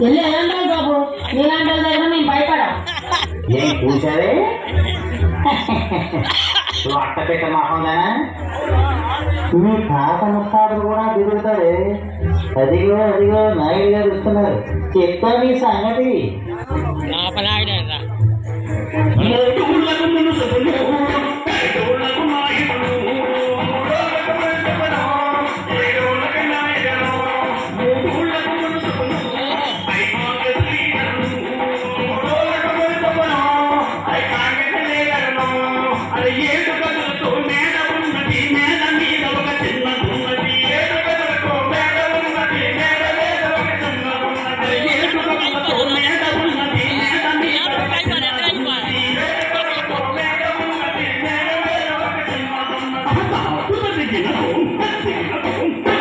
ఎలాంటి బాబు నీలాంటి దగ్గర మేము భయపడం ఏం కూర్చారే అట్టపెట్ట మహోదనా మీ తాత ముత్తాతలు కూడా తిరుగుతారే అదిగో అదిగో నాయుడు గారు ఇస్తున్నారు చెప్తా మీ సంగతి Hãy subscribe cho kênh Ghiền Mì Gõ để không bỏ lỡ những video hấp dẫn.